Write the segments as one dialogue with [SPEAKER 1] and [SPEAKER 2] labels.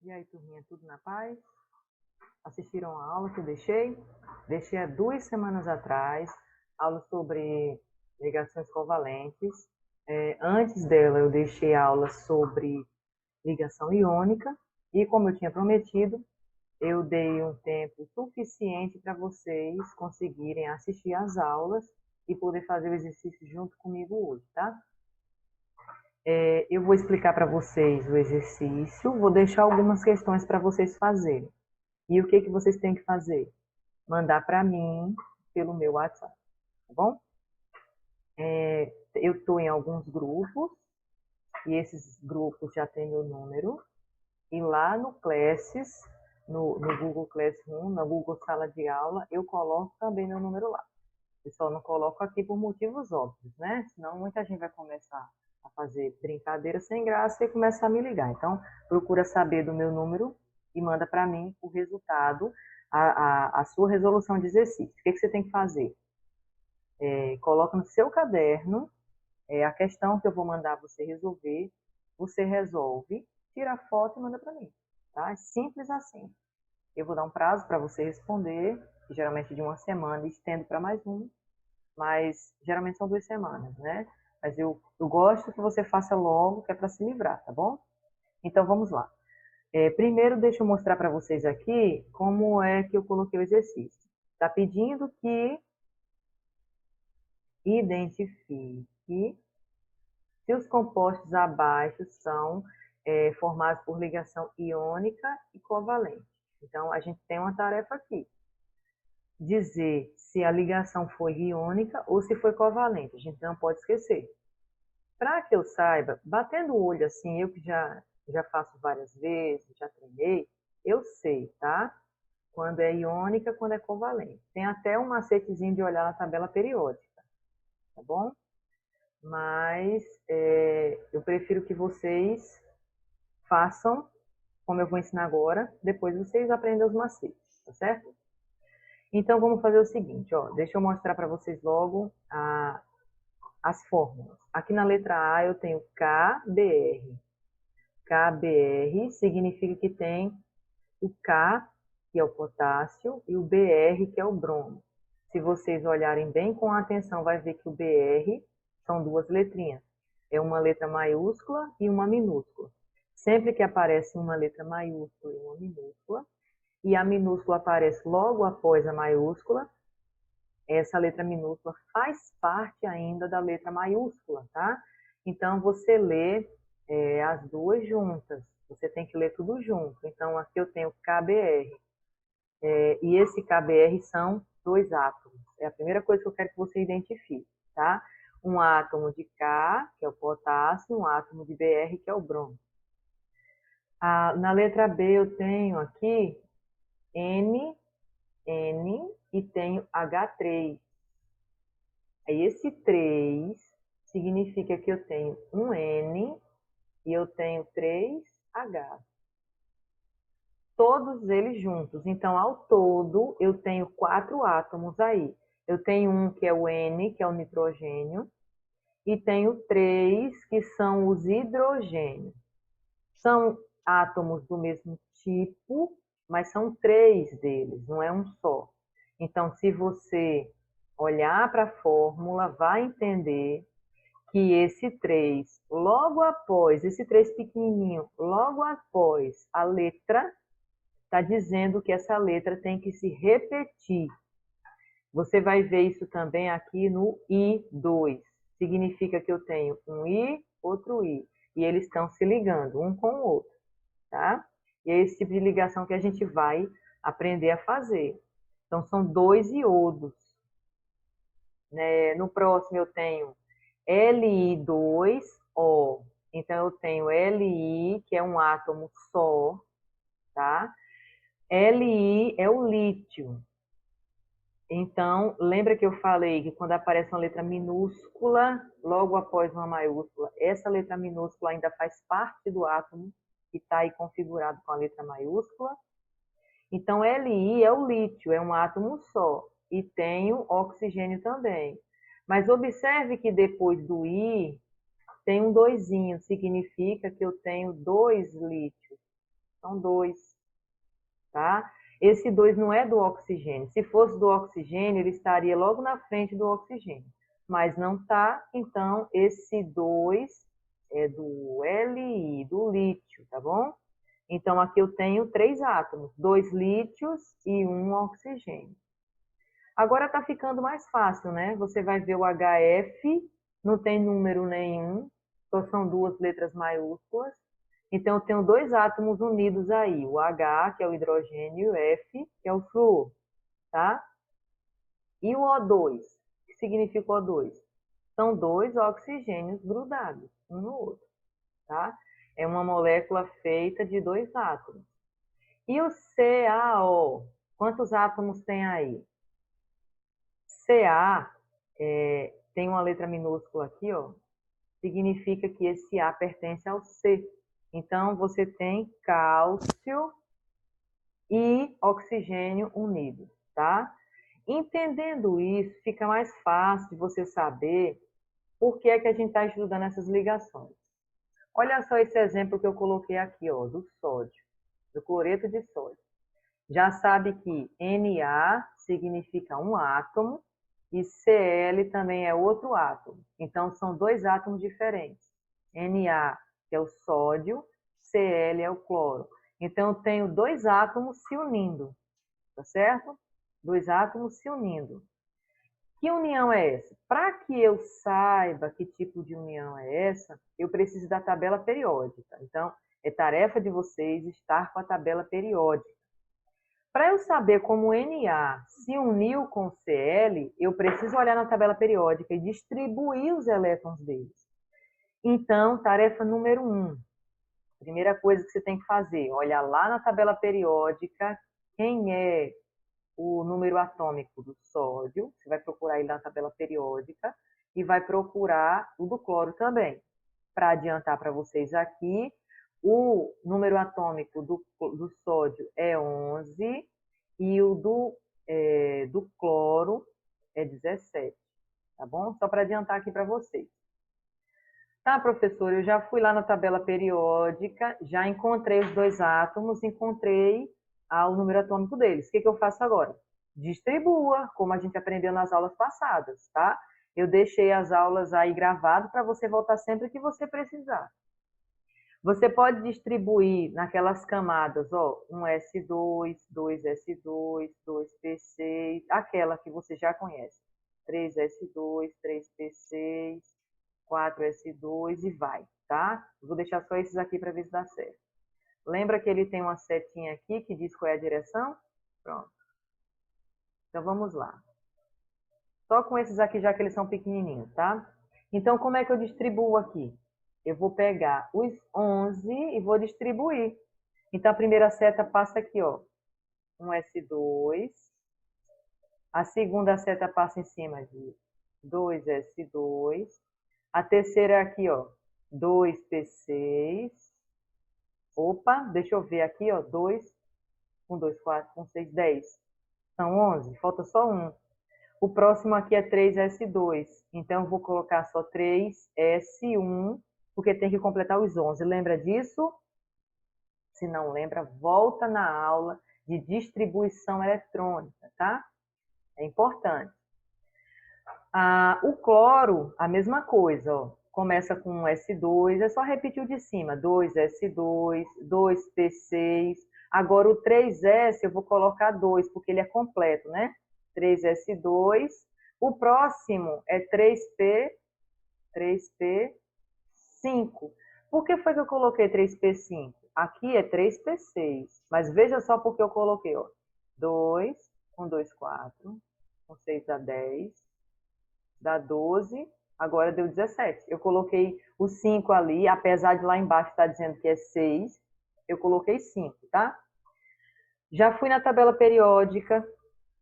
[SPEAKER 1] E aí, turminha, tudo na paz? Assistiram a aula que eu deixei? Deixei há 2 semanas atrás, aula sobre ligações covalentes. Antes dela, eu deixei aula sobre ligação iônica. E como eu tinha prometido, eu dei um tempo suficiente para vocês conseguirem assistir às aulas e poder fazer o exercício junto comigo hoje, tá? Eu vou explicar para vocês o exercício, vou deixar algumas questões para vocês fazerem. E o que vocês têm que fazer? Mandar para mim pelo meu WhatsApp, tá bom? Eu estou em alguns grupos, e esses grupos já têm meu número. E lá no Classes, no Google Classroom, na Google Sala de Aula, eu coloco também meu número lá. Eu só não coloco aqui por motivos óbvios, né? Senão muita gente vai começar a fazer brincadeira sem graça e começar a me ligar. Então, procura saber do meu número e manda para mim o resultado, a sua resolução de exercício. O que você tem que fazer? Coloca no seu caderno a questão que eu vou mandar você resolver, você resolve, tira a foto e manda para mim. Tá? É simples assim. Eu vou dar um prazo para você responder, geralmente de 1 semana, e estendo para mais uma, mas geralmente são 2 semanas, né? Mas eu gosto que você faça logo, que é para se livrar, tá bom? Então vamos lá. Primeiro, deixa eu mostrar para vocês aqui como é que eu coloquei o exercício. Está pedindo que identifique se os compostos abaixo são formados por ligação iônica e covalente. Então, a gente tem uma tarefa aqui. Dizer se a ligação foi iônica ou se foi covalente. A gente não pode esquecer. Para que eu saiba, batendo o olho assim, eu que já faço várias vezes, já treinei, eu sei, tá? Quando é iônica, quando é covalente. Tem até um macetezinho de olhar na tabela periódica, tá bom? Mas eu prefiro que vocês façam, como eu vou ensinar agora, depois vocês aprendem os macetes, tá certo? Então, vamos fazer o seguinte, ó, deixa eu mostrar para vocês logo as fórmulas. Aqui na letra A eu tenho KBr. KBr significa que tem o K, que é o potássio, e o Br, que é o bromo. Se vocês olharem bem com atenção, vai ver que o Br são 2 letrinhas. É uma letra maiúscula e uma minúscula. Sempre que aparece uma letra maiúscula e uma minúscula, e a minúscula aparece logo após a maiúscula, essa letra minúscula faz parte ainda da letra maiúscula, tá? Então, você lê as duas juntas. Você tem que ler tudo junto. Então, aqui eu tenho KBr. E esse KBr são 2 átomos. É a primeira coisa que eu quero que você identifique, tá? Um átomo de K, que é o potássio, e um átomo de Br, que é o bromo. Na letra B eu tenho aqui N, e tenho H3. Aí esse 3 significa que eu tenho um N e eu tenho 3 H. Todos eles juntos. Então, ao todo, eu tenho 4 átomos aí. Eu tenho um que é o N, que é o nitrogênio, e tenho 3 que são os hidrogênios. São átomos do mesmo tipo, mas são 3 deles, não é um só. Então, se você olhar para a fórmula, vai entender que esse 3, logo após, esse 3 pequenininho, logo após a letra, está dizendo que essa letra tem que se repetir. Você vai ver isso também aqui no I2. Significa que eu tenho um I, outro I. E eles estão se ligando um com o outro, tá? E é esse tipo de ligação que a gente vai aprender a fazer. Então, são 2 iodos. No próximo eu tenho Li2O. Então, eu tenho Li, que é um átomo só, tá? Li é o lítio. Então, lembra que eu falei que quando aparece uma letra minúscula, logo após uma maiúscula, essa letra minúscula ainda faz parte do átomo que está aí configurado com a letra maiúscula. Então, Li é o lítio, é um átomo só, e tem o oxigênio também. Mas observe que depois do I, tem um doisinho, significa que eu tenho 2 lítios. são 2, tá? Esse 2 não é do oxigênio. Se fosse do oxigênio, ele estaria logo na frente do oxigênio. Mas não está, então esse 2 é do Li, do lítio, tá bom? Então aqui eu tenho 3 átomos, 2 lítios e 1 oxigênio. Agora está ficando mais fácil, né? Você vai ver o HF, não tem número nenhum, só são 2 letras maiúsculas. Então, eu tenho 2 átomos unidos aí, o H, que é o hidrogênio, e o F, que é o flúor, tá? E o O2, que significa O2? São 2 oxigênios grudados, um no outro, tá? É uma molécula feita de 2 átomos. E o CaO, quantos átomos tem aí? Ca tem uma letra minúscula aqui, ó, significa que esse A pertence ao C. Então, você tem cálcio e oxigênio unidos, tá? Entendendo isso, fica mais fácil de você saber por que é que a gente está estudando essas ligações. Olha só esse exemplo que eu coloquei aqui, ó, do sódio, do cloreto de sódio. Já sabe que Na significa um átomo e Cl também é outro átomo. Então, são 2 átomos diferentes. Na, que é o sódio, Cl é o cloro. Então, eu tenho 2 átomos se unindo, tá certo? 2 átomos se unindo. Que união é essa? Para que eu saiba que tipo de união é essa, eu preciso da tabela periódica. Então, é tarefa de vocês estar com a tabela periódica. Para eu saber como Na se uniu com Cl, eu preciso olhar na tabela periódica e distribuir os elétrons deles. Então, tarefa número 1. Primeira coisa que você tem que fazer, olhar lá na tabela periódica quem é o número atômico do sódio. Você vai procurar ele na tabela periódica e vai procurar o do cloro também. Para adiantar para vocês aqui, o número atômico do sódio é 11 e o do cloro é 17, tá bom? Só para adiantar aqui para vocês. Tá, professor, eu já fui lá na tabela periódica, já encontrei os 2 átomos, encontrei o número atômico deles. O que eu faço agora? Distribua, como a gente aprendeu nas aulas passadas, tá? Eu deixei as aulas aí gravadas para você voltar sempre que você precisar. Você pode distribuir naquelas camadas, ó, um S2, 2S2, 2P6, aquela que você já conhece. 3S2, 3P6, 4S2 e vai, tá? Vou deixar só esses aqui para ver se dá certo. Lembra que ele tem uma setinha aqui que diz qual é a direção? Pronto. Então, vamos lá. Só com esses aqui, já que eles são pequenininhos, tá? Então, como é que eu distribuo aqui? Eu vou pegar os 11 e vou distribuir. Então, a primeira seta passa aqui, ó. Um S2. A segunda seta passa em cima de 2S2. A terceira aqui, ó. 2P6. Opa, deixa eu ver aqui, ó. 2, 1, 2, 4, 1, 6, 10. São 11, falta só um. O próximo aqui é 3S2. Então, eu vou colocar só 3S1, porque tem que completar os 11. Lembra disso? Se não lembra, volta na aula de distribuição eletrônica, tá? É importante. O cloro, a mesma coisa, ó. Começa com um S2, é só repetir o de cima. 2S2, 2P6. Agora, o 3S eu vou colocar 2, porque ele é completo, né? 3S2. O próximo é 3P5. Por que foi que eu coloquei 3P5? Aqui é 3P6, mas veja só porque eu coloquei, ó. 2, 1, 2, 4, 1, 6 dá 10, dá 12, agora deu 17. Eu coloquei o 5 ali, apesar de lá embaixo estar dizendo que é 6, eu coloquei 5, tá? Já fui na tabela periódica,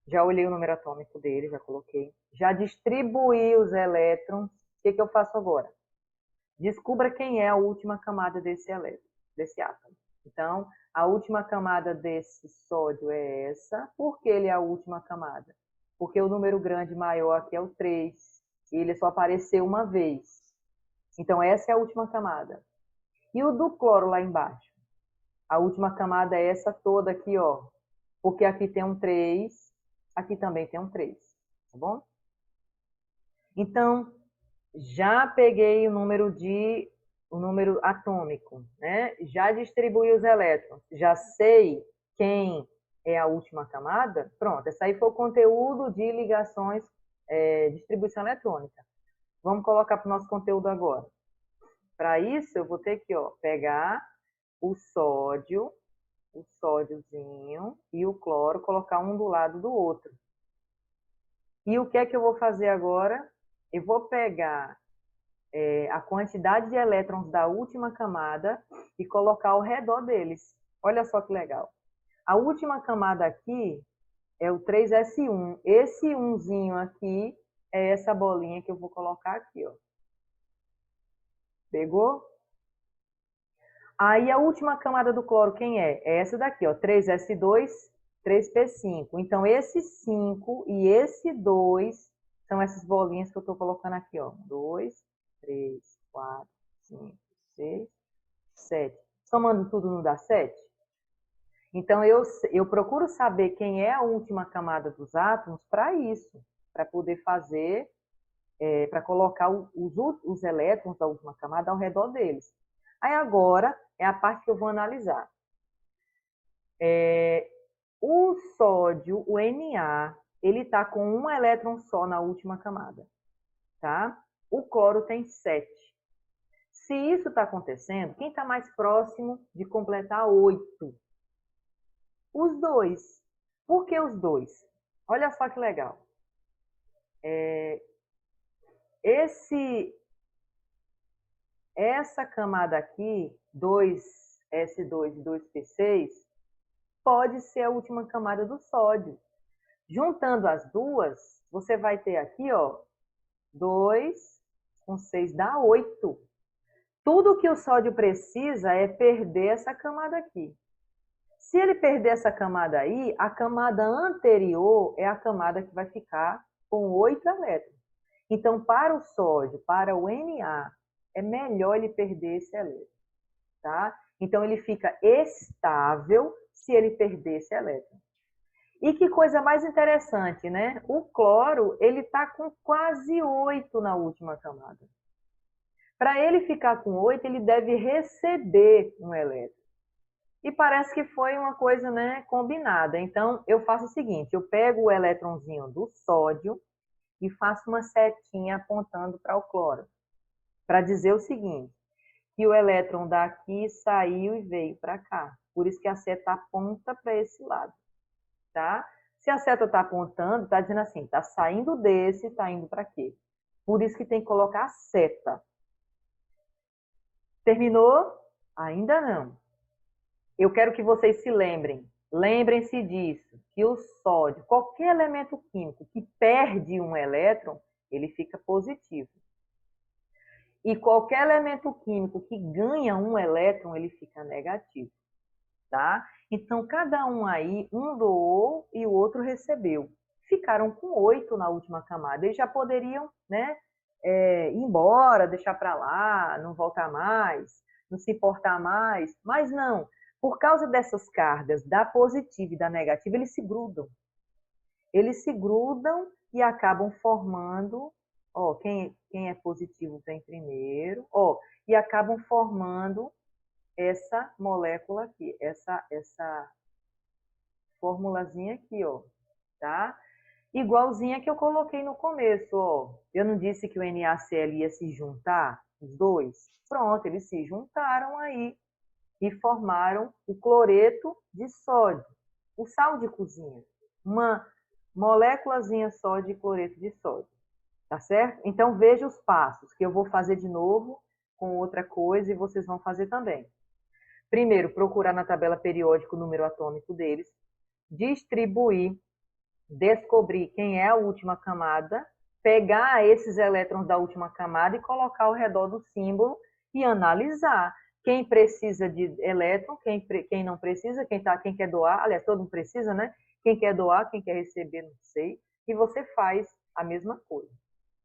[SPEAKER 1] já olhei o número atômico dele, já coloquei. Já distribuí os elétrons. O que eu faço agora? Descubra quem é a última camada desse elétron, desse átomo. Então, a última camada desse sódio é essa. Por que ele é a última camada? Porque o número grande maior aqui é o 3. E ele só apareceu uma vez. Então, essa é a última camada. E o do cloro lá embaixo? A última camada é essa toda aqui, ó. Porque aqui tem um 3, aqui também tem um 3, tá bom? Então, já peguei o número atômico, né? Já distribuí os elétrons, já sei quem é a última camada. Pronto, esse aí foi o conteúdo de ligações, distribuição eletrônica. Vamos colocar para o nosso conteúdo agora. Para isso, eu vou ter que, ó, pegar o sódiozinho e o cloro, colocar um do lado do outro. E o que é que eu vou fazer agora? Eu vou pegar a quantidade de elétrons da última camada e colocar ao redor deles. Olha só que legal. A última camada aqui é o 3s1. Esse 1zinho aqui é essa bolinha que eu vou colocar aqui, ó. Pegou? Aí a última camada do cloro, quem é? É essa daqui, ó, 3s2, 3p5. Então, esse 5 e esse 2 são essas bolinhas que eu estou colocando aqui, ó. 2, 3, 4, 5, 6, 7. Somando tudo não dá 7? Então, eu procuro saber quem é a última camada dos átomos para isso, para poder fazer, para colocar os elétrons da última camada ao redor deles. Aí agora é a parte que eu vou analisar. O sódio, o Na, ele está com um elétron só na última camada, tá? O cloro tem 7. Se isso está acontecendo, quem está mais próximo de completar 8? Os dois. Por que os dois? Olha só que legal. Essa camada aqui, 2s2 e 2p6, pode ser a última camada do sódio. Juntando as duas, você vai ter aqui, ó, 2 com 6 dá 8. Tudo que o sódio precisa é perder essa camada aqui. Se ele perder essa camada aí, a camada anterior é a camada que vai ficar com 8 elétrons. Então, para o sódio, para o Na, é melhor ele perder esse elétron, tá? Então, ele fica estável se ele perder esse elétron. E que coisa mais interessante, né? O cloro, ele está com quase 8 na última camada. Para ele ficar com 8, ele deve receber um elétron. E parece que foi uma coisa, né, combinada. Então, eu faço o seguinte, eu pego o elétronzinho do sódio e faço uma setinha apontando para o cloro. Para dizer o seguinte, que o elétron daqui saiu e veio para cá. Por isso que a seta aponta para esse lado, tá? Se a seta está apontando, está dizendo assim, está saindo desse, está indo para quê? Por isso que tem que colocar a seta. Terminou? Ainda não. Eu quero que vocês se lembrem. Lembrem-se disso, que o sódio, qualquer elemento químico que perde um elétron, ele fica positivo. E qualquer elemento químico que ganha um elétron, ele fica negativo, tá? Então, cada um aí, um doou e o outro recebeu. Ficaram com 8 na última camada. Eles já poderiam, né, ir embora, deixar para lá, não voltar mais, não se importar mais, mas não. Por causa dessas cargas da positiva e da negativa, eles se grudam. Eles se grudam e acabam formando, ó, quem é positivo vem primeiro, ó, e acabam formando essa molécula aqui, essa formulazinha aqui, ó, tá? Igualzinha que eu coloquei no começo, ó. Eu não disse que o NaCl ia se juntar, os dois? Pronto, eles se juntaram aí e formaram o cloreto de sódio, o sal de cozinha, uma moléculazinha só de cloreto de sódio, tá certo? Então veja os passos, que eu vou fazer de novo com outra coisa e vocês vão fazer também. Primeiro, procurar na tabela periódica o número atômico deles, distribuir, descobrir quem é a última camada, pegar esses elétrons da última camada e colocar ao redor do símbolo e analisar. Quem precisa de elétron, quem não precisa, quem quer doar, aliás, todo mundo precisa, né? Quem quer doar, quem quer receber, não sei. E você faz a mesma coisa.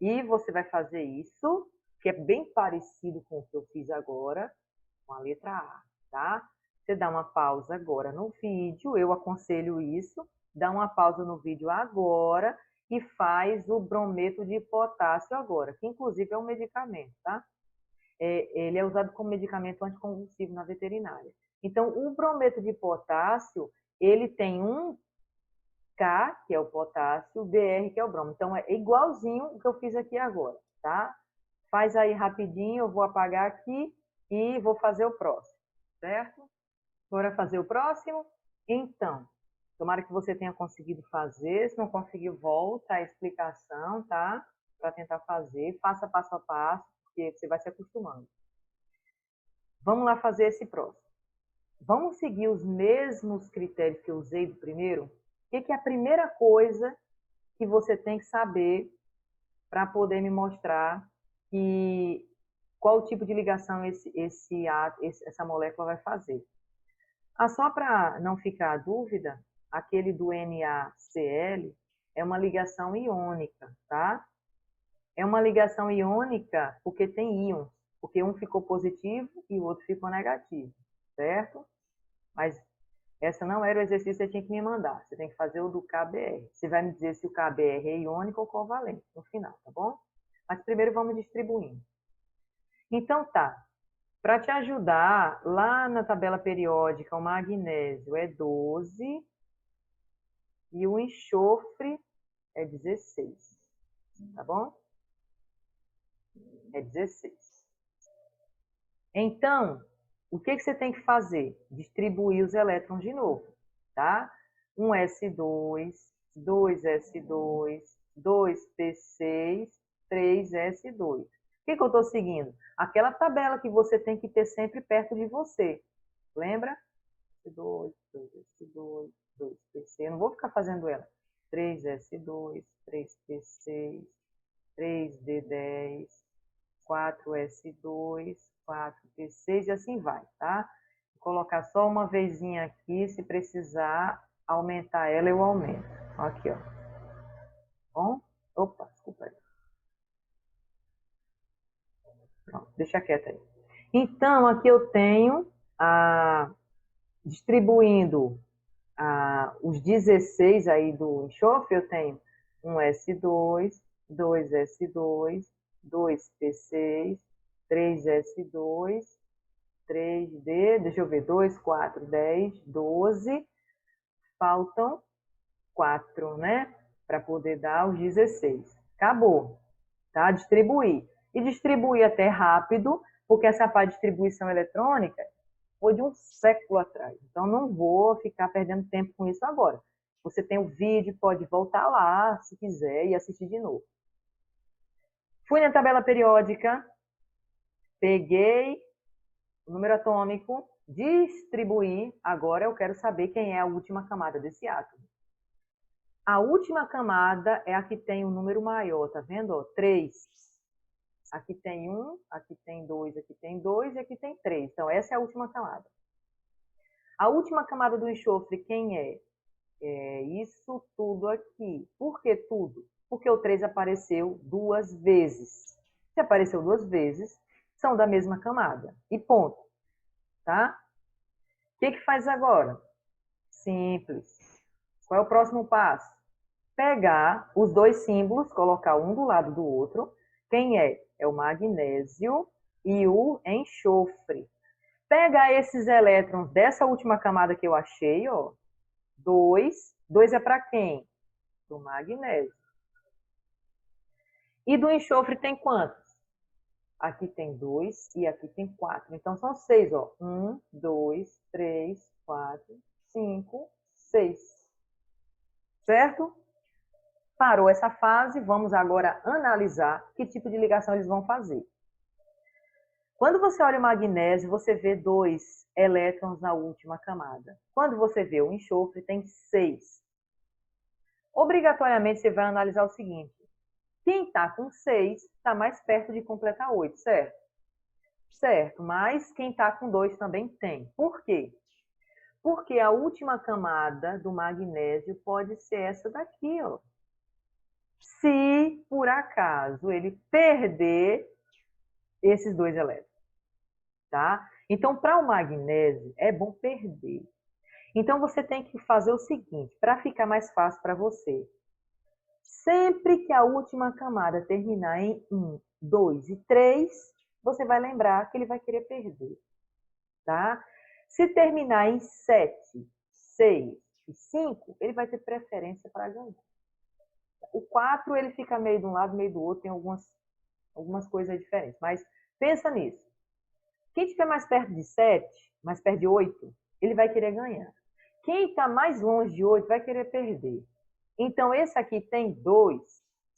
[SPEAKER 1] E você vai fazer isso, que é bem parecido com o que eu fiz agora, com a letra A, tá? você dá uma pausa agora no vídeo, eu aconselho isso, dá uma pausa no vídeo agora e faz o brometo de potássio agora, que inclusive é um medicamento, tá? Ele é usado como medicamento anticonvulsivo na veterinária. Então, o brometo de potássio, ele tem um K, que é o potássio, Br, que é o bromo. Então, é igualzinho o que eu fiz aqui agora, tá? Faz aí rapidinho, eu vou apagar aqui e vou fazer o próximo, certo? Bora fazer o próximo? Então, tomara que você tenha conseguido fazer. Se não conseguiu, volta a explicação, tá? Para tentar fazer. Faça passo a passo, porque você vai se acostumando. Vamos lá fazer esse próximo. Vamos seguir os mesmos critérios que eu usei do primeiro? O que é a primeira coisa que você tem que saber para poder me mostrar qual tipo de ligação essa molécula vai fazer? Só para não ficar a dúvida, aquele do NaCl é uma ligação iônica, tá? É uma ligação iônica porque tem íons, porque um ficou positivo e o outro ficou negativo, certo? Mas essa não era o exercício que você tinha que me mandar. Você tem que fazer o do KBr. Você vai me dizer se o KBr é iônico ou covalente no final, tá bom? Mas primeiro vamos distribuindo. Então tá. Para te ajudar, lá na tabela periódica, o magnésio é 12 e o enxofre é 16, tá bom? É 16. Então, o que você tem que fazer? Distribuir os elétrons de novo, tá? Um S2, 2S2, 2P6, 3S2. O que eu estou seguindo? Aquela tabela que você tem que ter sempre perto de você. Lembra? S2, 2S2, 2P6. Eu não vou ficar fazendo ela. 3S2, 3P6, 3D10, 4S2, 4P6 e assim vai, tá? Vou colocar só uma vezinha aqui, se precisar aumentar ela, eu aumento. Aqui, ó. Bom? Opa, desculpa aí. Pronto, deixa quieto aí. Então, aqui eu tenho, distribuindo os 16 aí do enxofre, eu tenho um S2, 2S2, 2P6, 3S2, 3D, deixa eu ver, 2, 4, 10, 12, faltam 4, né? Para poder dar os 16. Acabou, tá? Distribuir. E distribuir até rápido, porque essa parte de distribuição eletrônica foi de um século atrás. Então, não vou ficar perdendo tempo com isso agora. Você tem o vídeo, pode voltar lá, se quiser, e assistir de novo. Fui na tabela periódica, peguei o número atômico, distribuí, agora eu quero saber quem é a última camada desse átomo. A última camada é a que tem o número maior, tá vendo? 3. Aqui tem 1, aqui tem 2, aqui tem 2 e aqui tem 3. Então, essa é a última camada. A última camada do enxofre, quem é? É isso tudo aqui. Por que tudo? Porque o 3 apareceu 2 vezes. Se apareceu 2 vezes, são da mesma camada. E ponto. Tá? O que faz agora? Simples. Qual é o próximo passo? Pegar os dois símbolos, colocar um do lado do outro. Quem é? É o magnésio e o enxofre. Pegar esses elétrons dessa última camada que eu achei, ó. 2. 2 é para quem? Do magnésio. E do enxofre tem quantos? Aqui tem 2 e aqui tem 4. Então, são 6, ó. 1, 2, 3, 4, 5, 6. Certo? Parou essa fase, vamos agora analisar que tipo de ligação eles vão fazer. Quando você olha o magnésio, você vê 2 elétrons na última camada. Quando você vê o enxofre, tem 6. Obrigatoriamente, você vai analisar o seguinte. Quem está com 6 está mais perto de completar 8, certo? Certo, mas quem está com 2 também tem. Por quê? Porque a última camada do magnésio pode ser essa daqui, ó. Se, por acaso, ele perder esses 2 elétrons. tá? Então, para o magnésio, é bom perder. Então, você tem que fazer o seguinte, para ficar mais fácil para você. Sempre que a última camada terminar em 1, 2 e 3, você vai lembrar que ele vai querer perder, tá? Se terminar em 7, 6 e 5, ele vai ter preferência para ganhar. O 4, ele fica meio de um lado, meio do outro, tem algumas coisas diferentes. Mas pensa nisso. Quem estiver mais perto de 7, mais perto de 8, ele vai querer ganhar. Quem está mais longe de 8 vai querer perder. Então, esse aqui tem 2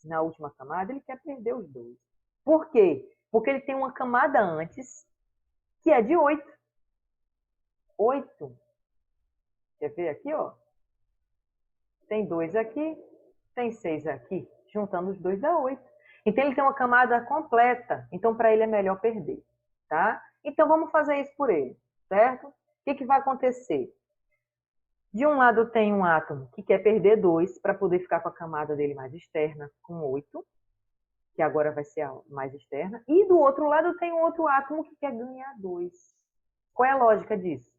[SPEAKER 1] na última camada, ele quer perder os 2. Por quê? Porque ele tem uma camada antes, que é de 8. 8. Quer ver aqui, ó? Tem 2 aqui, tem 6 aqui. Juntando os 2 dá 8. Então, ele tem uma camada completa. Então, para ele é melhor perder, tá? Então, vamos fazer isso por ele, certo? O que vai acontecer? De um lado tem um átomo que quer perder 2 para poder ficar com a camada dele mais externa, com 8, que agora vai ser a mais externa. E do outro lado tem um outro átomo que quer ganhar 2. Qual é a lógica disso?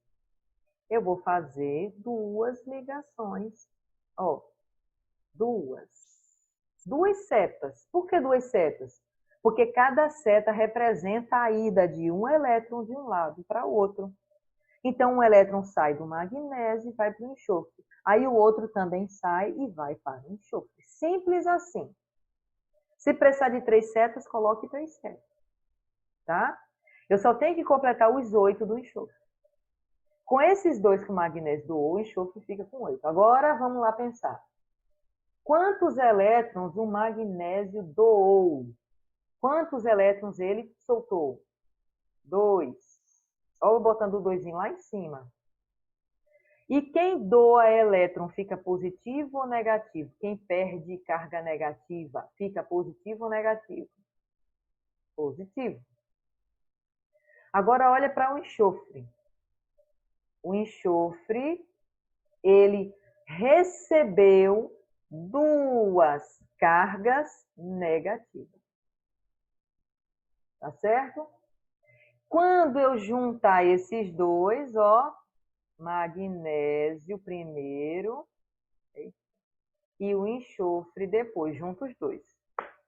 [SPEAKER 1] Eu vou fazer duas ligações. Ó, duas. Duas setas. Por que duas setas? Porque cada seta representa a ida de um elétron de um lado para o outro. Então, um elétron sai do magnésio e vai para o enxofre. Aí o outro também sai e vai para o enxofre. Simples assim. Se precisar de 3 setas, coloque 3 setas. Tá? Eu só tenho que completar os 8 do enxofre. Com esses 2 que o magnésio doou, o enxofre fica com 8. Agora, vamos lá pensar. Quantos elétrons o magnésio doou? Quantos elétrons ele soltou? 2. Olha eu botando o 2 lá em cima. E quem doa elétron fica positivo ou negativo? Quem perde carga negativa fica positivo ou negativo? Positivo. Agora olha para o enxofre. O enxofre, ele recebeu 2 cargas negativas. Tá certo? Quando eu juntar esses 2, ó, magnésio primeiro e o enxofre depois, junto os 2.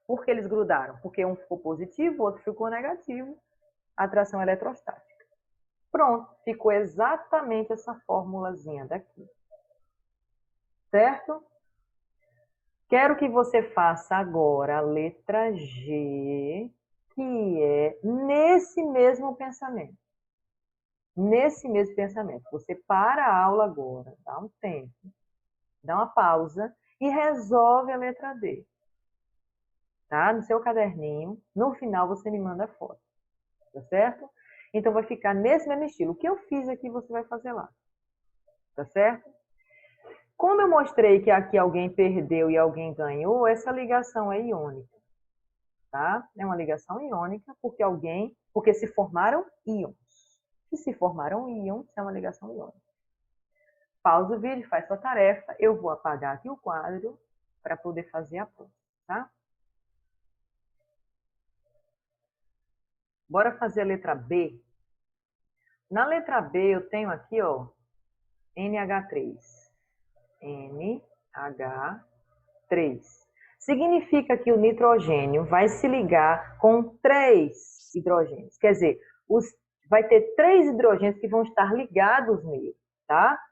[SPEAKER 1] Por que eles grudaram? Porque um ficou positivo, o outro ficou negativo. Atração eletrostática. Pronto, ficou exatamente essa formulazinha daqui. Certo? Quero que você faça agora a letra G, que é nesse mesmo pensamento. Nesse mesmo pensamento. Você para a aula agora, dá um tempo, dá uma pausa e resolve a letra D. Tá? No seu caderninho, no final você me manda a foto. Tá certo? Então vai ficar nesse mesmo estilo. O que eu fiz aqui você vai fazer lá. Tá certo? Como eu mostrei que aqui alguém perdeu e alguém ganhou, essa ligação é iônica. Tá? É uma ligação iônica porque se formaram íons. E se formaram íons, é uma ligação iônica. Pausa o vídeo, faz sua tarefa. Eu vou apagar aqui o quadro para poder fazer a prova, tá? Bora fazer a letra B? Na letra B eu tenho aqui, ó, NH3. NH3. Significa que o nitrogênio vai se ligar com 3 hidrogênios. Quer dizer, vai ter 3 hidrogênios que vão estar ligados nele, tá?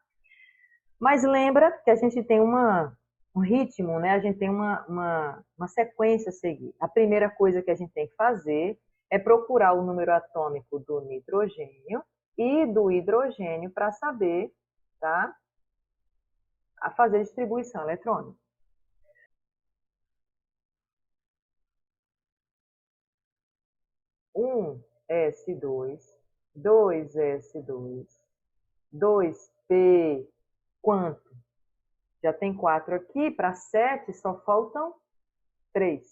[SPEAKER 1] Mas lembra que a gente tem um ritmo, né? A gente tem uma sequência a seguir. A primeira coisa que a gente tem que fazer é procurar o número atômico do nitrogênio e do hidrogênio para saber, tá? A fazer distribuição eletrônica. S2, 2S2, 2P, quanto? Já tem 4 aqui, para 7 só faltam 3.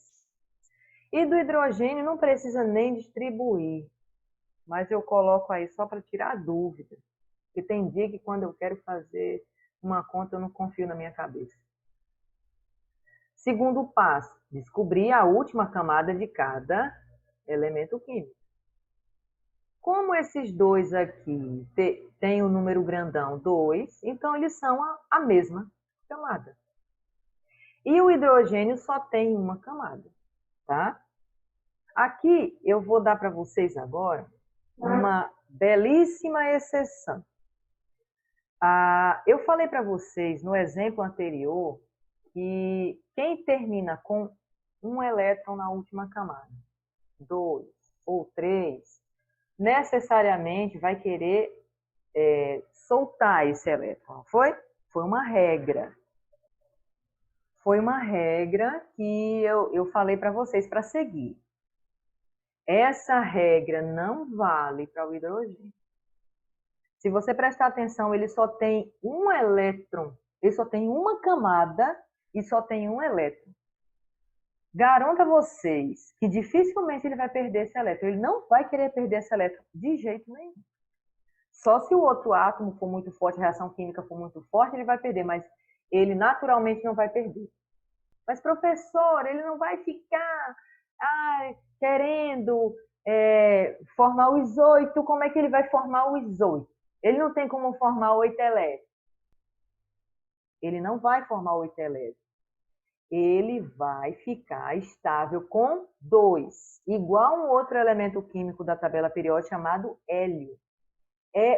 [SPEAKER 1] E do hidrogênio não precisa nem distribuir, mas eu coloco aí só para tirar a dúvida. Porque tem dia que quando eu quero fazer uma conta eu não confio na minha cabeça. Segundo passo, descobrir a última camada de cada elemento químico. Como esses dois aqui têm o número grandão 2, então eles são a mesma camada. E o hidrogênio só tem uma camada, tá? Aqui eu vou dar para vocês agora uma belíssima exceção. Eu falei para vocês no exemplo anterior que quem termina com um elétron na última camada, 2 ou 3, necessariamente vai querer soltar esse elétron, foi? Foi uma regra. Foi uma regra que eu falei para vocês para seguir. Essa regra não vale para o hidrogênio. Se você prestar atenção, ele só tem um elétron, ele só tem uma camada e só tem um elétron. Garanto a vocês que dificilmente ele vai perder esse elétron. Ele não vai querer perder esse elétron de jeito nenhum. Só se o outro átomo for muito forte, a reação química for muito forte, ele vai perder, mas ele naturalmente não vai perder. Mas, professor, ele não vai ficar querendo formar os 8. Como é que ele vai formar os 8? Ele não tem como formar 8 elétrons. Ele não vai formar 8 elétrons. Ele vai ficar estável com 2, igual um outro elemento químico da tabela periódica chamado hélio.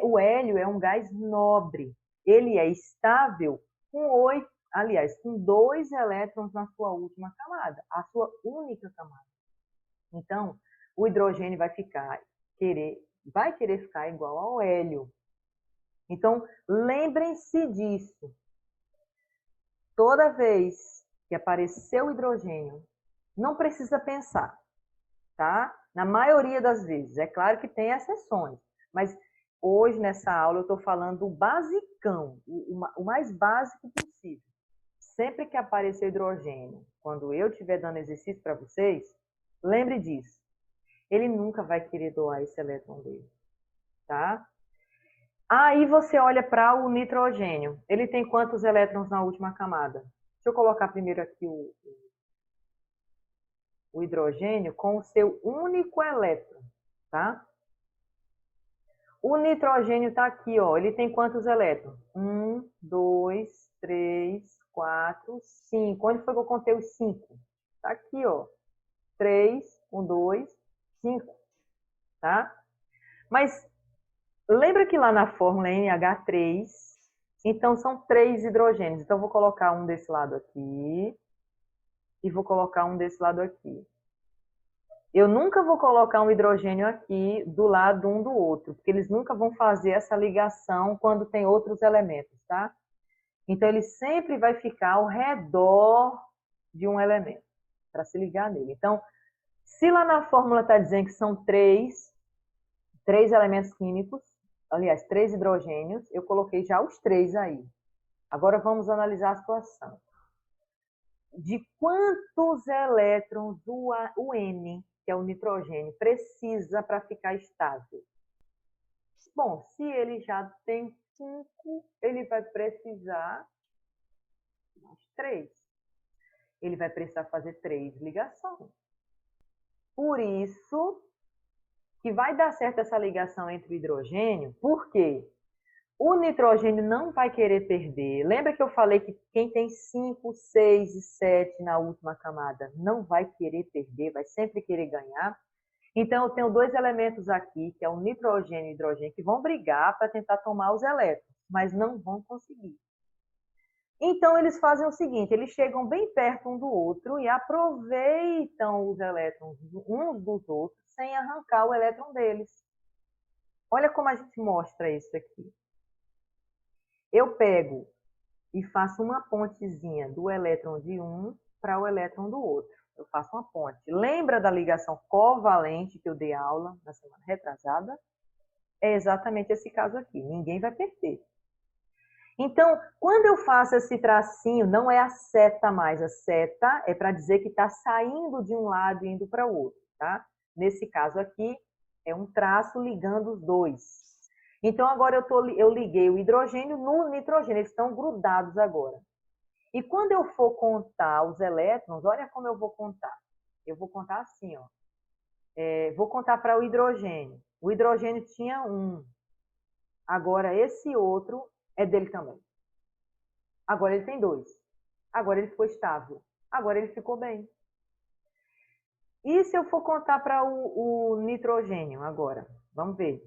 [SPEAKER 1] O hélio é um gás nobre. Ele é estável com 2 elétrons na sua última camada, a sua única camada. Então, o hidrogênio vai querer ficar igual ao hélio. Então, lembrem-se disso. Toda vez que aparecer o hidrogênio, não precisa pensar, tá? Na maioria das vezes. É claro que tem exceções, mas hoje, nessa aula, eu estou falando do basicão, o mais básico possível. Sempre que aparecer hidrogênio, quando eu estiver dando exercício para vocês, lembre disso. Ele nunca vai querer doar esse elétron dele, tá? Aí você olha para o nitrogênio. Ele tem quantos elétrons na última camada? Deixa eu colocar primeiro aqui o hidrogênio com o seu único elétron, tá? O nitrogênio está aqui, ó. Ele tem quantos elétrons? 1, 2, 3, 4, 5. Onde foi que eu contei os 5? Está aqui, ó. 3, 1, 2, 5. Tá? Mas lembra que lá na fórmula NH3, então são 3 hidrogênios. Então, eu vou colocar um desse lado aqui e vou colocar um desse lado aqui. Eu nunca vou colocar um hidrogênio aqui do lado um do outro, porque eles nunca vão fazer essa ligação quando tem outros elementos, tá? Então, ele sempre vai ficar ao redor de um elemento, para se ligar nele. Então, se lá na fórmula está dizendo que são 3 elementos químicos, aliás, 3 hidrogênios, eu coloquei já os 3 aí. Agora, vamos analisar a situação. De quantos elétrons o N, que é o nitrogênio, precisa para ficar estável? Bom, se ele já tem 5, ele vai precisar mais 3. Ele vai precisar fazer 3 ligações. Por isso que vai dar certo essa ligação entre o hidrogênio, porque o nitrogênio não vai querer perder. Lembra que eu falei que quem tem 5, 6 e 7 na última camada não vai querer perder, vai sempre querer ganhar? Então, eu tenho 2 elementos aqui, que é o nitrogênio e o hidrogênio, que vão brigar para tentar tomar os elétrons, mas não vão conseguir. Então, eles fazem o seguinte, eles chegam bem perto um do outro e aproveitam os elétrons uns dos outros sem arrancar o elétron deles. Olha como a gente mostra isso aqui. Eu pego e faço uma pontezinha do elétron de um para o elétron do outro. Eu faço uma ponte. Lembra da ligação covalente que eu dei aula na semana retrasada? É exatamente esse caso aqui. Ninguém vai perder. Então, quando eu faço esse tracinho, não é a seta mais. A seta é para dizer que está saindo de um lado e indo para o outro, tá? Nesse caso aqui, é um traço ligando os dois. Então, agora eu liguei o hidrogênio no nitrogênio. Eles estão grudados agora. E quando eu for contar os elétrons, olha como eu vou contar. Eu vou contar assim, ó. Vou contar para o hidrogênio. O hidrogênio tinha 1. Agora, esse outro é dele também. Agora ele tem 2. Agora ele ficou estável. Agora ele ficou bem. E se eu for contar para o nitrogênio agora? Vamos ver.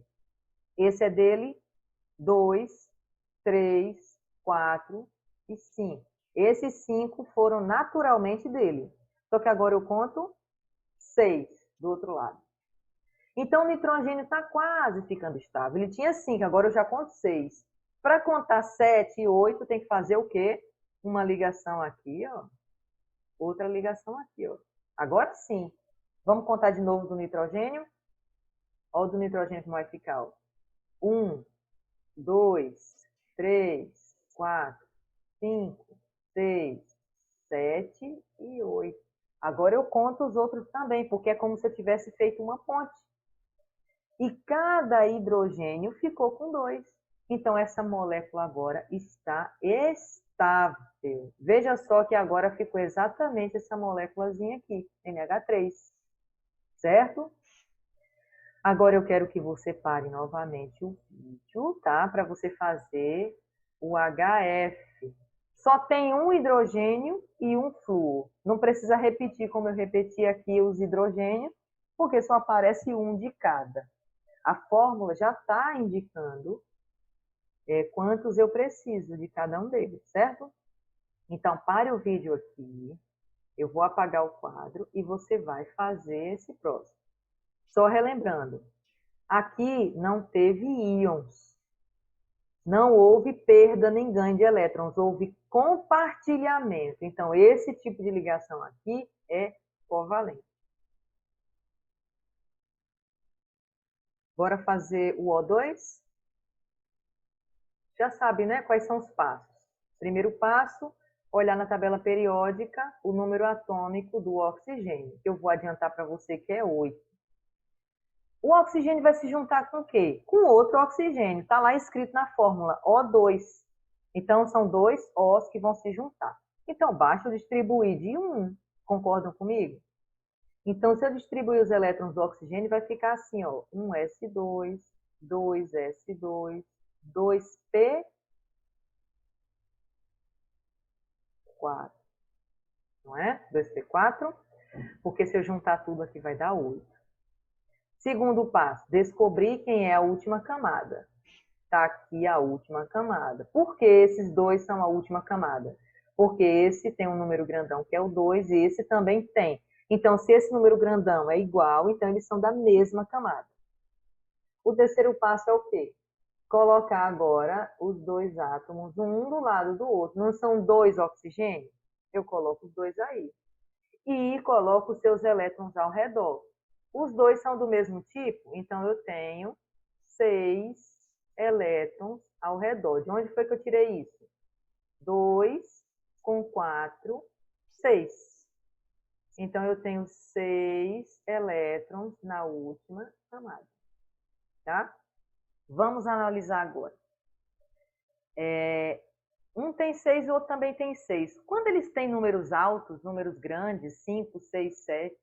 [SPEAKER 1] Esse é dele 2, 3, 4 e 5. Esses 5 foram naturalmente dele. Só que agora eu conto 6 do outro lado. Então, o nitrogênio está quase ficando estável. Ele tinha 5, agora eu já conto 6. Para contar 7 e 8, tem que fazer o quê? Uma ligação aqui, ó. Outra ligação aqui, ó. Agora sim. Vamos contar de novo do nitrogênio? Olha o do nitrogênio como vai ficar, ó. 1, 2, 3, 4, 5, 6, 7 e 8. Agora eu conto os outros também, porque é como se eu tivesse feito uma ponte. E cada hidrogênio ficou com 2. Então, essa molécula agora está estável. Veja só que agora ficou exatamente essa moléculazinha aqui, NH3. Certo? Agora eu quero que você pare novamente o vídeo, tá? Para você fazer o HF. Só tem um hidrogênio e um flúor. Não precisa repetir como eu repeti aqui os hidrogênios, porque só aparece um de cada. A fórmula já está indicando quantos eu preciso de cada um deles, certo? Então, pare o vídeo aqui, eu vou apagar o quadro e você vai fazer esse próximo. Só relembrando, aqui não teve íons, não houve perda nem ganho de elétrons, houve compartilhamento. Então, esse tipo de ligação aqui é covalente. Bora fazer o O2? Já sabe, né, quais são os passos. Primeiro passo, olhar na tabela periódica o número atômico do oxigênio, que eu vou adiantar para você que é 8. O oxigênio vai se juntar com o quê? Com outro oxigênio. Está lá escrito na fórmula, O2. Então, são 2 Os que vão se juntar. Então, basta eu distribuir de 1. Concordam comigo? Então, se eu distribuir os elétrons do oxigênio, vai ficar assim, ó, 1s2, 2s2, 2p4. Não é? 2p4. Porque se eu juntar tudo aqui vai dar 8. Segundo passo, descobrir quem é a última camada. Está aqui a última camada. Por que esses dois são a última camada? Porque esse tem um número grandão que é o 2 e esse também tem. Então, se esse número grandão é igual, então eles são da mesma camada. O terceiro passo é o quê? Colocar agora os dois átomos, um do lado do outro. Não são 2 oxigênios? Eu coloco os dois aí. E coloco os seus elétrons ao redor. Os dois são do mesmo tipo, então eu tenho 6 elétrons ao redor. De onde foi que eu tirei isso? 2 com 4, 6. Então, eu tenho 6 elétrons na última camada. Tá? Vamos analisar agora. Um tem 6 e o outro também tem 6. Quando eles têm números altos, números grandes, 5, 6, 7,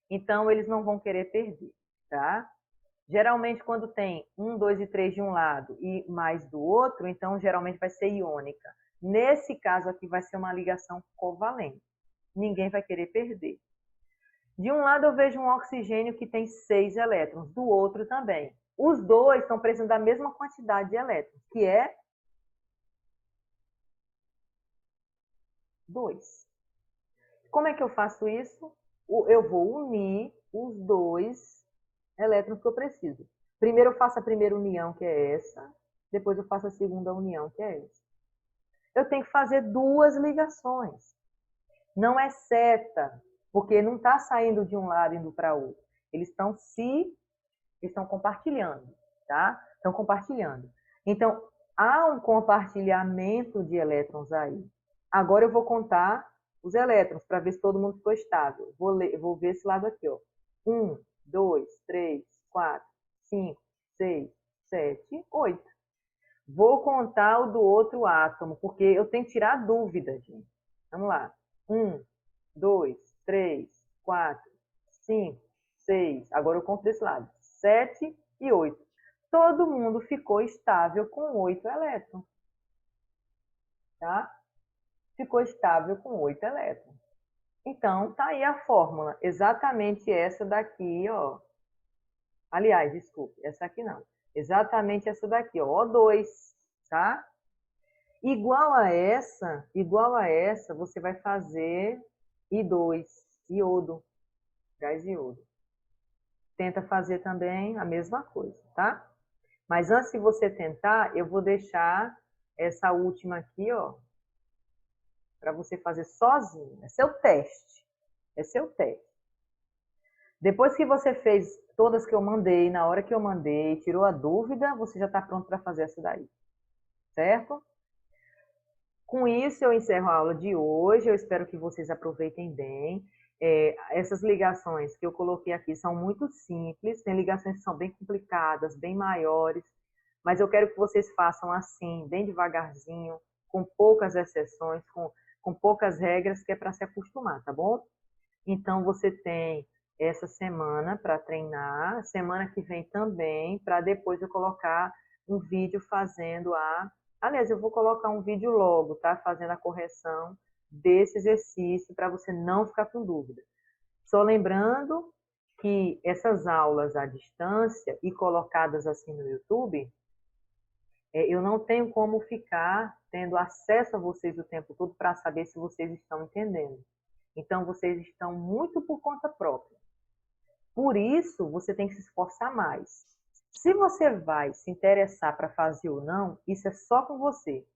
[SPEAKER 1] então eles não vão querer perder, tá? Geralmente, quando tem 1, 2 e 3 de um lado e mais do outro, então geralmente vai ser iônica. Nesse caso aqui vai ser uma ligação covalente. Ninguém vai querer perder. De um lado eu vejo um oxigênio que tem 6 elétrons, do outro também. Os dois estão precisando da mesma quantidade de elétrons, que é 2. Como é que eu faço isso? Eu vou unir os dois elétrons que eu preciso. Primeiro eu faço a primeira união, que é essa. Depois eu faço a segunda união, que é essa. Eu tenho que fazer 2 ligações. Não é seta, porque não está saindo de um lado e indo para outro. Eles estão compartilhando, tá? Estão compartilhando. Então, há um compartilhamento de elétrons aí. Agora eu vou contar os elétrons para ver se todo mundo ficou estável. Vou ver esse lado aqui, ó. 1, 2, 3, 4, 5, 6, 7, 8. Vou contar o do outro átomo, porque eu tenho que tirar dúvida, gente. Vamos lá. 1, 2, 3, 4, 5, 6. Agora eu conto desse lado. 7 e 8. Todo mundo ficou estável com 8 elétrons. Tá? Ficou estável com 8 elétrons. Então, tá aí a fórmula, exatamente essa daqui, ó. Aliás, desculpe, essa aqui não. Exatamente essa daqui, ó, O2, tá? Igual a essa, você vai fazer I2, iodo, gás iodo. Tenta fazer também a mesma coisa, tá? Mas antes de você tentar, eu vou deixar essa última aqui, ó, para você fazer sozinho. É seu teste. É seu teste. Depois que você fez todas que eu mandei, na hora que eu mandei, tirou a dúvida, você já está pronto para fazer essa daí. Certo? Com isso, eu encerro a aula de hoje. Eu espero que vocês aproveitem bem. Essas ligações que eu coloquei aqui são muito simples. Tem ligações que são bem complicadas, bem maiores. Mas eu quero que vocês façam assim, bem devagarzinho, com poucas exceções, com poucas regras, que é para se acostumar, tá bom? Então, você tem essa semana para treinar, semana que vem também, para depois eu colocar um vídeo fazendo Aliás, eu vou colocar um vídeo logo, tá? Fazendo a correção desse exercício, para você não ficar com dúvida. Só lembrando que essas aulas à distância e colocadas assim no YouTube, eu não tenho como ficar tendo acesso a vocês o tempo todo para saber se vocês estão entendendo. Então, vocês estão muito por conta própria. Por isso, você tem que se esforçar mais. Se você vai se interessar para fazer ou não, isso é só com você.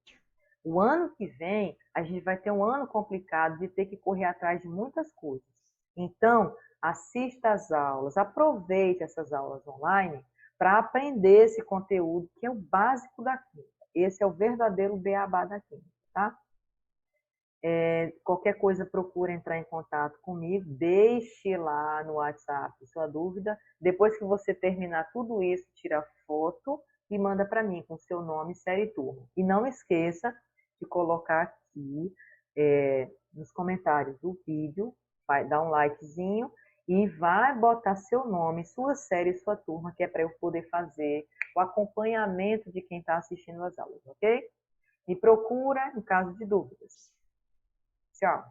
[SPEAKER 1] O ano que vem, a gente vai ter um ano complicado de ter que correr atrás de muitas coisas. Então, assista às aulas, aproveite essas aulas online para aprender esse conteúdo que é o básico da química. Esse é o verdadeiro beabá da química, tá? Qualquer coisa, procura entrar em contato comigo, deixe lá no WhatsApp sua dúvida. Depois que você terminar tudo isso, tira foto e manda para mim com seu nome, série e turma. E não esqueça de colocar aqui nos comentários do vídeo, vai dar um likezinho e vai botar seu nome, sua série e sua turma, que é para eu poder fazer o acompanhamento de quem está assistindo as aulas, ok? Me procura em caso de dúvidas. Tchau.